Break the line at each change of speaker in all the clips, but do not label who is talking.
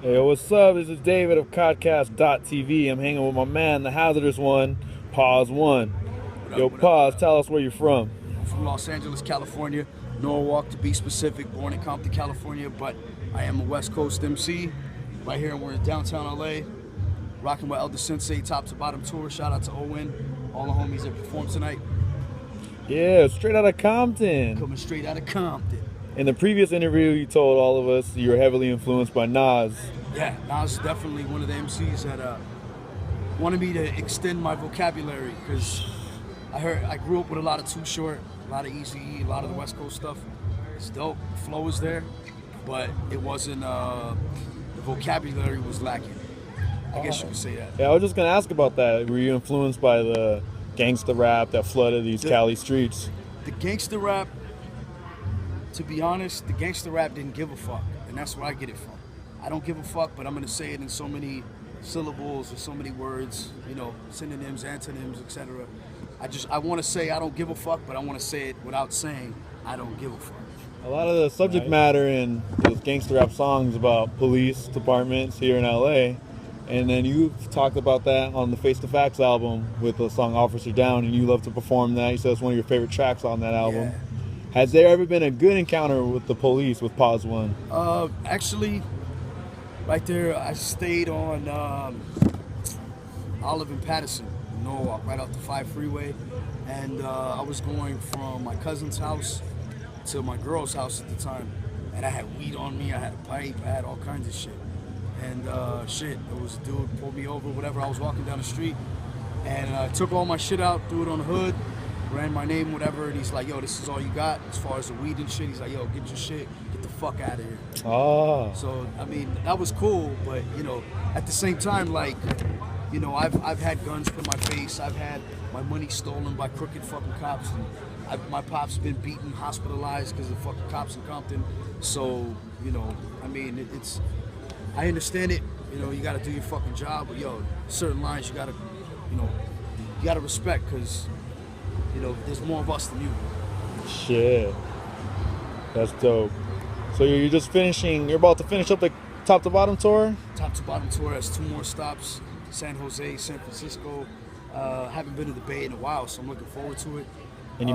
Hey, what's up? This is David of Podcast.tv. I'm hanging with my man, the hazardous one, Pawz One.
What up,
Yo,
what up, what
Pawz,
up?
tell us where you're from.
I'm from Los Angeles, California, Norwalk to be specific, born in Compton, California, but I am a West Coast MC. Right here, we're in downtown LA, rocking with Elder Sensei, top to bottom tour. Shout out to Owen, all the homies that performed tonight,
Yeah, straight out of Compton.
coming straight out of Compton.
In the previous interview, you told all of us you were heavily influenced by Nas.
Yeah, Nas is definitely one of the MCs that wanted me to extend my vocabulary because I grew up with a lot of Too Short, a lot of Easy, a lot of the West Coast stuff. It's dope. The flow was there, but it wasn't. The vocabulary was lacking. I guess you could say that.
Yeah, I was just gonna ask about that. Were you influenced by the gangsta rap that flooded these Cali streets?
The gangster rap, to be honest, the gangster rap didn't give a fuck, and that's where I get it from. I don't give a fuck, but I'm gonna say it in so many syllables or so many words, synonyms, antonyms, etc. I want to say I don't give a fuck, but I want to say it without saying I don't give a fuck.
A lot of the subject matter in those gangster rap songs about police departments here in LA. And then you've talked about that on the Face to Facts album with the song Officer Down, and you love to perform that. You said it's one of your favorite tracks on that album.
Yeah.
Has there ever been a good encounter with the police with Pawz One?
Actually, right there, I stayed on Olive and Patterson, Norwalk, right off the 5 freeway. And I was going from my cousin's house to my girl's house at the time. And I had weed on me, I had a pipe, I had all kinds of shit. And there was a dude pulled me over, whatever. I was walking down the street and took all my shit out, threw it on the hood, ran my name, whatever. And he's like, yo, this is all you got as far as the weed and shit. He's like, yo, get your shit, get the fuck out of here.
Oh.
So, I mean, that was cool, but, at the same time, like, I've had guns put in my face. I've had my money stolen by crooked fucking cops. And my pop's been beaten, hospitalized because of fucking cops in Compton. So, I understand it. You got to do your fucking job, but certain lines you got to respect because, there's more of us than you.
Shit. That's dope. So you're about to finish up the top to bottom tour?
Top to bottom tour has 2 more stops: San Jose, San Francisco. Haven't been to the Bay in a while, so I'm looking forward to it.
And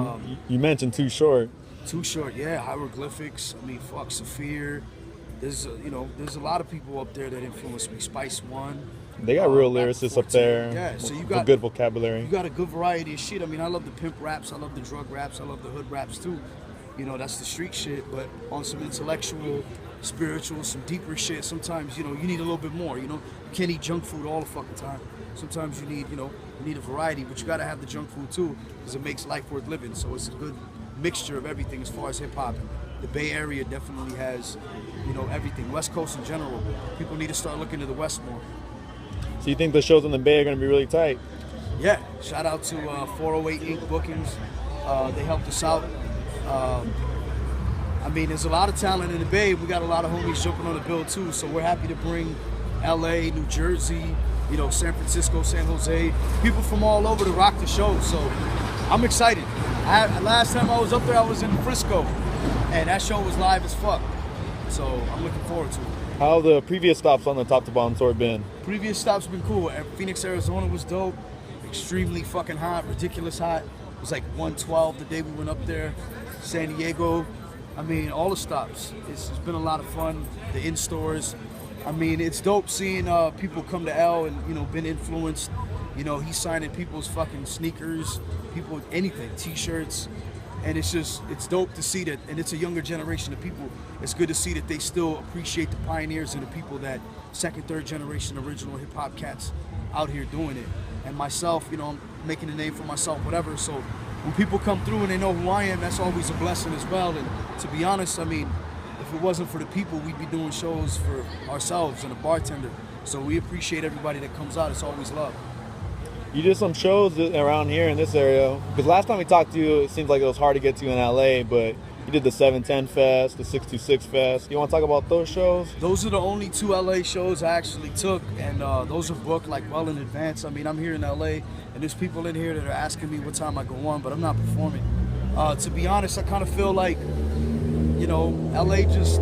you mentioned Too Short.
Too Short, yeah. Hieroglyphics. I mean, fuck Saphir. There's a lot of people up there that influenced me. Pawz One.
They got real lyricists up there.
Yeah, so you
with
got
good vocabulary.
You got a good variety of shit. I mean, I love the pimp raps. I love the drug raps. I love the hood raps too. That's the street shit. But on some intellectual, spiritual, some deeper shit, sometimes you need a little bit more. You can't eat junk food all the fucking time. Sometimes you need a variety, but you gotta have the junk food too, because it makes life worth living. So it's a good mixture of everything as far as hip hop. The Bay Area definitely has, everything. West Coast in general. People need to start looking to the West more.
So you think the shows in the Bay are going to be really tight?
Yeah. Shout out to 408 Inc. Bookings. They helped us out. There's a lot of talent in the Bay. We got a lot of homies jumping on the bill too. So we're happy to bring LA, New Jersey, San Francisco, San Jose, people from all over to rock the show. So I'm excited. Last time I was up there, I was in Frisco, and that show was live as fuck. So I'm looking forward to it.
How have the previous stops on the top to bottom tour been?
Previous stops been cool. Phoenix, Arizona was dope. Extremely fucking hot, ridiculous hot. It was like 112 the day we went up there. San Diego. All the stops. It's been a lot of fun. The in-stores. It's dope seeing people come to L and, been influenced. He's signing people's fucking sneakers, people, anything, T-shirts. And it's dope to see that, and it's a younger generation of people. It's good to see that they still appreciate the pioneers and the people that second, third generation original hip hop cats out here doing it. And myself, I'm making a name for myself, whatever. So when people come through and they know who I am, that's always a blessing as well. And to be honest, if it wasn't for the people, we'd be doing shows for ourselves and a bartender. So we appreciate everybody that comes out. It's always love.
You did some shows around here in this area. Because last time we talked to you, it seems like it was hard to get to in LA, but you did the 710 Fest, the 626 Fest. You want to talk about those shows?
Those are the only 2 LA shows I actually took, and those are booked like well in advance. I'm here in LA, and there's people in here that are asking me what time I go on, but I'm not performing. To be honest, I kind of feel like, LA just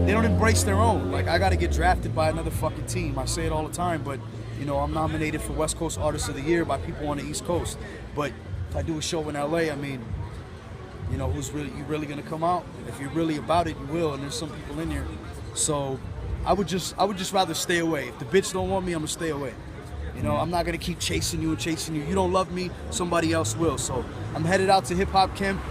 embrace their own. Like, I got to get drafted by another fucking team. I say it all the time, but you know, I'm nominated for West Coast Artist of the Year by people on the East Coast. But if I do a show in LA, I mean, you know, you really gonna come out? If you're really about it, you will. And there's some people in here, so I would just rather stay away. If the bitch don't want me, I'm gonna stay away. You know, I'm not gonna keep chasing you and chasing you. You don't love me, somebody else will. So I'm headed out to HipHop Kemp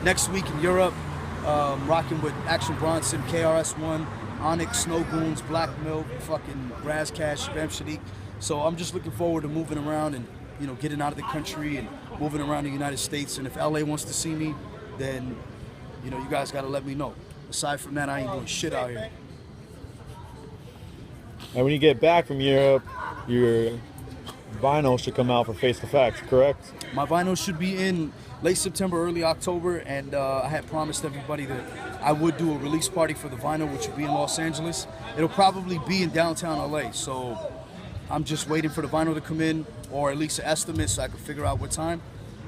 next week in Europe, rocking with Action Bronson, KRS-One, Onyx, Snow Goons, Black Milk, fucking Raz Cash, Bam Shadiq. So I'm just looking forward to moving around and, you know, getting out of the country and moving around the United States. And if LA wants to see me, then, you know, you guys got to let me know. Aside from that, I ain't doing shit out here.
And when you get back from Europe, your vinyl should come out for Face the Facts, correct?
My vinyl should be in late September, early October, and I had promised everybody that I would do a release party for the vinyl, which would be in Los Angeles. It'll probably be in downtown LA, so I'm just waiting for the vinyl to come in, or at least an estimate so I can figure out what time.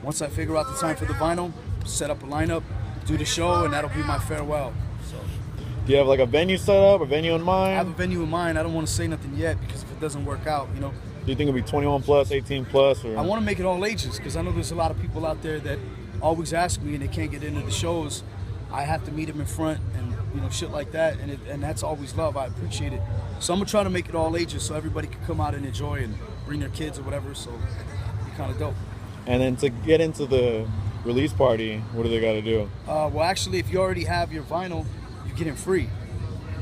Once I figure out the time for the vinyl, set up a lineup, do the show, and that'll be my farewell. So,
do you have like a venue set up, a venue in mind?
I have a venue in mind. I don't want to say nothing yet because if it doesn't work out, you know.
Do you think it'll be 21 plus, 18 plus? Or?
I want to make it all ages because I know there's a lot of people out there that always ask me and they can't get into the shows. I have to meet them in front and, you know, shit like that, and that's always love. I appreciate it. So I'm gonna try to make it all ages so everybody can come out and enjoy and bring their kids or whatever. So it'd be kind of dope.
And then to get into the release party, what do they got to do?
Well, actually, if you already have your vinyl, you get it free.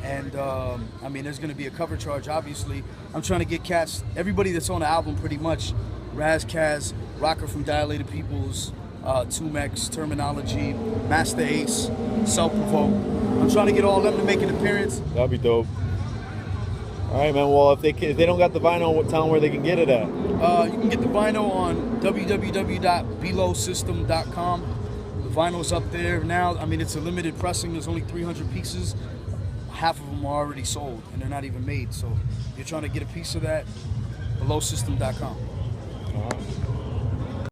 And I mean, there's gonna be a cover charge, obviously. I'm trying to get cats, everybody that's on the album pretty much, Raz Kaz, Rocker from Dilated Peoples, Tumex, Terminology, Master Ace, Self-Provoke. I'm trying to get all of them to make an appearance.
That'd be dope. All right, man. Well, if they don't got the vinyl, tell them where they can get it at.
You can get the vinyl on www.belowsystem.com. The vinyl's up there now. I mean, it's a limited pressing. There's only 300 pieces. Half of them are already sold, and they're not even made. So if you're trying to get a piece of that, belowsystem.com.
All right.